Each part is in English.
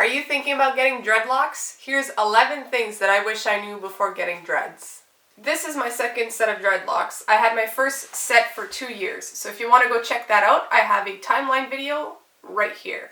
Are you thinking about getting dreadlocks? Here's 11 things that I wish I knew before getting dreads. This is my second set of dreadlocks. I had my first set for 2 years, so if you want to go check that out, I have a timeline video right here.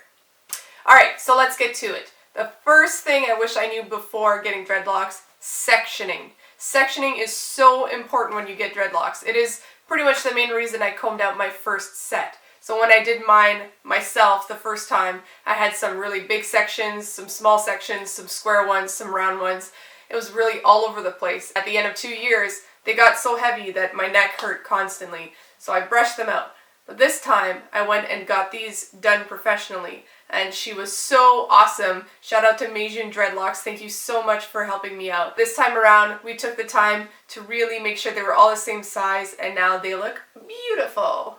Alright, so let's get to it. The first thing I wish I knew before getting dreadlocks, sectioning. Sectioning is so important when you get dreadlocks. It is pretty much the main reason I combed out my first set. So when I did mine myself the first time, I had some really big sections, some small sections, some square ones, some round ones. It was really all over the place. At the end of 2 years, they got so heavy that my neck hurt constantly, so I brushed them out. But this time, I went and got these done professionally, and she was so awesome. Shout out to Meijun Dreadlocks, thank you so much for helping me out. This time around, we took the time to really make sure they were all the same size, and now they look beautiful.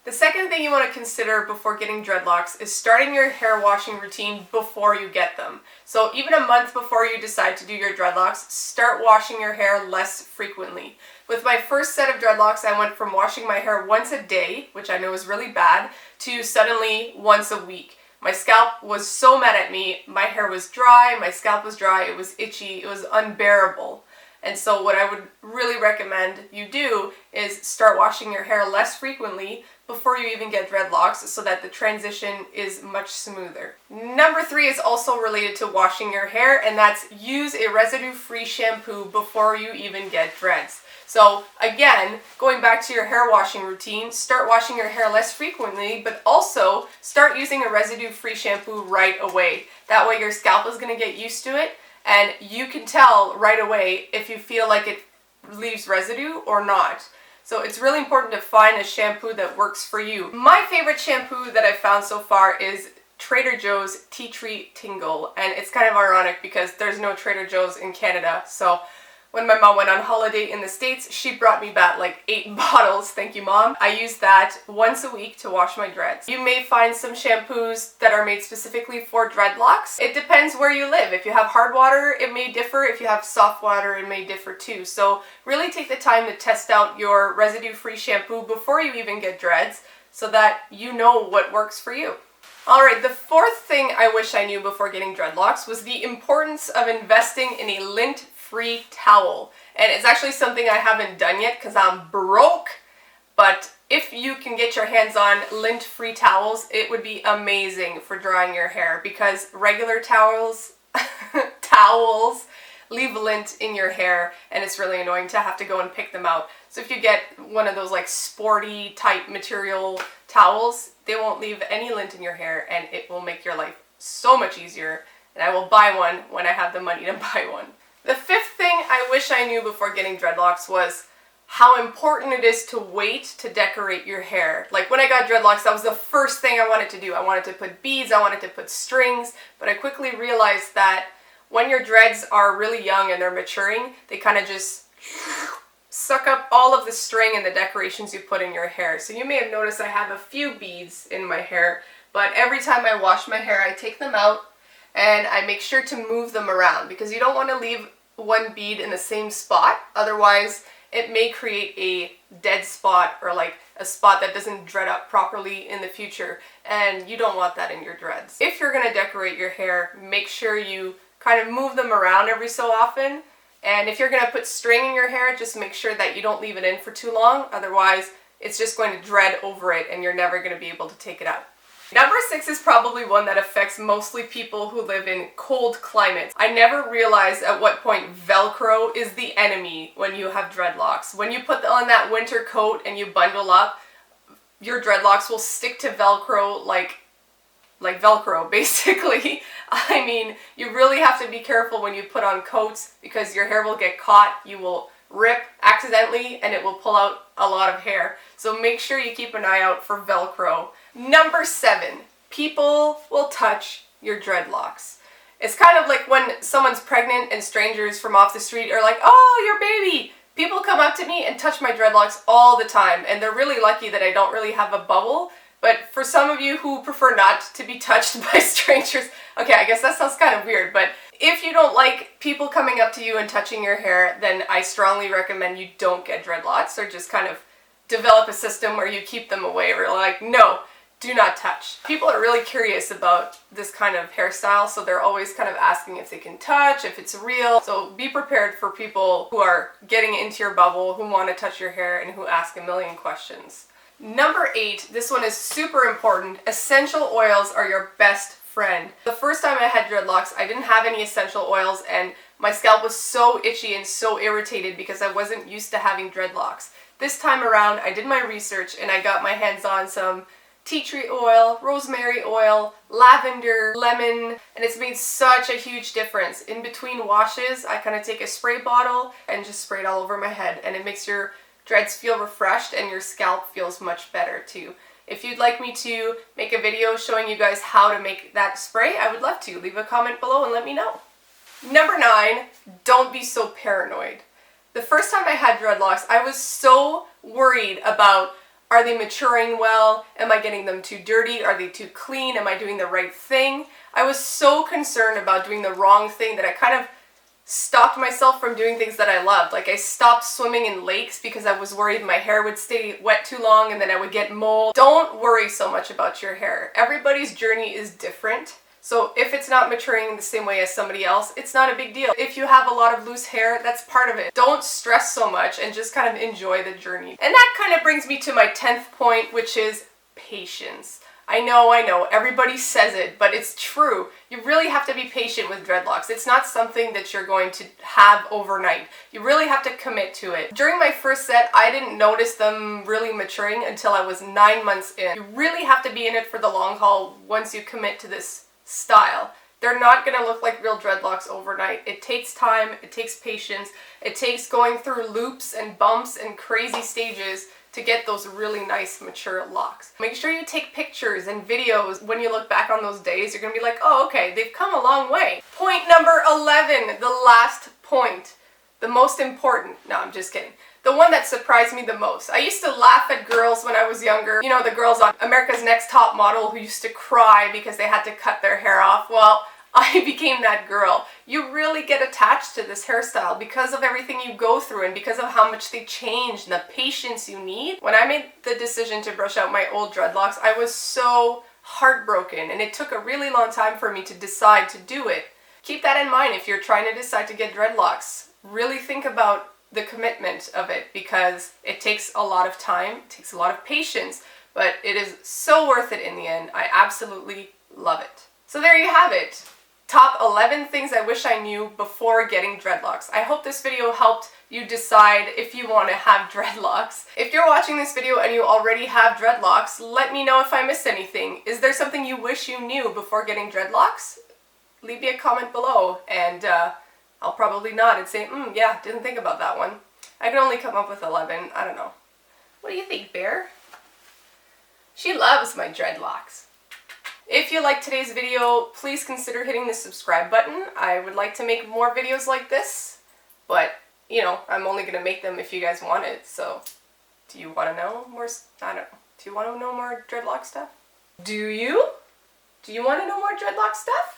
The second thing you want to consider before getting dreadlocks is starting your hair washing routine before you get them. So even a month before you decide to do your dreadlocks, start washing your hair less frequently. With my first set of dreadlocks, I went from washing my hair once a day, which I know is really bad, to suddenly once a week. My scalp was so mad at me. My hair was dry, my scalp was dry, it was itchy, it was unbearable. And so what I would really recommend you do is start washing your hair less frequently before you even get dreadlocks so that the transition is much smoother. Number 3 is also related to washing your hair, and that's use a residue-free shampoo before you even get dreads. So again, going back to your hair washing routine, start washing your hair less frequently, but also start using a residue-free shampoo right away. That way your scalp is going to get used to it, and you can tell right away if you feel like it leaves residue or not. So it's really important to find a shampoo that works for you. My favorite shampoo that I've found so far is Trader Joe's Tea Tree Tingle, and it's kind of ironic because there's no Trader Joe's in Canada. So when my mom went on holiday in the States, she brought me back like 8 bottles, thank you Mom. I use that once a week to wash my dreads. You may find some shampoos that are made specifically for dreadlocks. It depends where you live. If you have hard water, it may differ. If you have soft water, it may differ too. So really take the time to test out your residue-free shampoo before you even get dreads so that you know what works for you. Alright, the fourth thing I wish I knew before getting dreadlocks was the importance of investing in a lint-free towel. And it's actually something I haven't done yet because I'm broke, but if you can get your hands on lint-free towels, it would be amazing for drying your hair because regular towels leave lint in your hair and it's really annoying to have to go and pick them out. So if you get one of those like sporty type material towels, they won't leave any lint in your hair and it will make your life so much easier, and I will buy one when I have the money to buy one. The fifth thing I wish I knew before getting dreadlocks was how important it is to wait to decorate your hair. Like when I got dreadlocks, that was the first thing I wanted to do. I wanted to put beads, I wanted to put strings, but I quickly realized that when your dreads are really young and they're maturing, they kind of just suck up all of the string and the decorations you put in your hair. So you may have noticed I have a few beads in my hair, but every time I wash my hair, I take them out and I make sure to move them around because you don't want to leave one bead in the same spot. Otherwise, it may create a dead spot or like a spot that doesn't dread up properly in the future, and you don't want that in your dreads. If you're going to decorate your hair, make sure you kind of move them around every so often. And if you're going to put string in your hair, just make sure that you don't leave it in for too long. Otherwise, it's just going to dread over it and you're never going to be able to take it out. Number 6 is probably one that affects mostly people who live in cold climates. I never realized at what point Velcro is the enemy when you have dreadlocks. When you put on that winter coat and you bundle up, your dreadlocks will stick to Velcro like Velcro, basically. I mean, you really have to be careful when you put on coats because your hair will get caught, you will rip accidentally, and it will pull out a lot of hair. So make sure you keep an eye out for Velcro. Number 7, people will touch your dreadlocks. It's kind of like when someone's pregnant and strangers from off the street are like, "Oh, your baby!" People come up to me and touch my dreadlocks all the time, and they're really lucky that I don't really have a bubble. But for some of you who prefer not to be touched by strangers, okay, I guess that sounds kind of weird, but if you don't like people coming up to you and touching your hair, then I strongly recommend you don't get dreadlocks, or just kind of develop a system where you keep them away, or like, no, do not touch. People are really curious about this kind of hairstyle, so they're always kind of asking if they can touch, if it's real. So be prepared for people who are getting into your bubble, who want to touch your hair, and who ask a million questions. Number 8, this one is super important. Essential oils are your best friend. The first time I had dreadlocks, I didn't have any essential oils, and my scalp was so itchy and so irritated because I wasn't used to having dreadlocks. This time around, I did my research and I got my hands on some tea tree oil, rosemary oil, lavender, lemon, and it's made such a huge difference. In between washes, I kind of take a spray bottle and just spray it all over my head, and it makes your dreads feel refreshed and your scalp feels much better too. If you'd like me to make a video showing you guys how to make that spray, I would love to. Leave a comment below and let me know. Number 9, don't be so paranoid. The first time I had dreadlocks, I was so worried about, are they maturing well? Am I getting them too dirty? Are they too clean? Am I doing the right thing? I was so concerned about doing the wrong thing that I kind of stopped myself from doing things that I loved. Like I stopped swimming in lakes because I was worried my hair would stay wet too long and then I would get mold. Don't worry so much about your hair. Everybody's journey is different. So if it's not maturing the same way as somebody else, it's not a big deal. If you have a lot of loose hair, that's part of it. Don't stress so much and just kind of enjoy the journey. And that kind of brings me to my 10th point, which is patience. I know, everybody says it, but it's true. You really have to be patient with dreadlocks. It's not something that you're going to have overnight. You really have to commit to it. During my first set, I didn't notice them really maturing until I was 9 months in. You really have to be in it for the long haul once you commit to this style. They're not going to look like real dreadlocks overnight. It takes time, it takes patience, it takes going through loops and bumps and crazy stages to get those really nice mature locks. Make sure you take pictures and videos. When you look back on those days, you're going to be like, oh, okay, they've come a long way. Point number 11, the last point. The most important. No, I'm just kidding. The one that surprised me the most. I used to laugh at girls when I was younger. You know, the girls on America's Next Top Model who used to cry because they had to cut their hair off. Well, I became that girl. You really get attached to this hairstyle because of everything you go through and because of how much they change and the patience you need. When I made the decision to brush out my old dreadlocks, I was so heartbroken, and it took a really long time for me to decide to do it. Keep that in mind if you're trying to decide to get dreadlocks. Really think about the commitment of it, because it takes a lot of time, it takes a lot of patience, but it is so worth it in the end. I absolutely love it. So there you have it. Top 11 things I wish I knew before getting dreadlocks. I hope this video helped you decide if you want to have dreadlocks. If you're watching this video and you already have dreadlocks, let me know if I missed anything. Is there something you wish you knew before getting dreadlocks? Leave me a comment below, and I'll probably nod and say, yeah, didn't think about that one. I can only come up with 11. I don't know. What do you think, Bear? She loves my dreadlocks. If you liked today's video, please consider hitting the subscribe button. I would like to make more videos like this, but, you know, I'm only going to make them if you guys want it. So, do you want to know more? I don't know. Do you want to know more dreadlock stuff? Do you? Do you want to know more dreadlock stuff?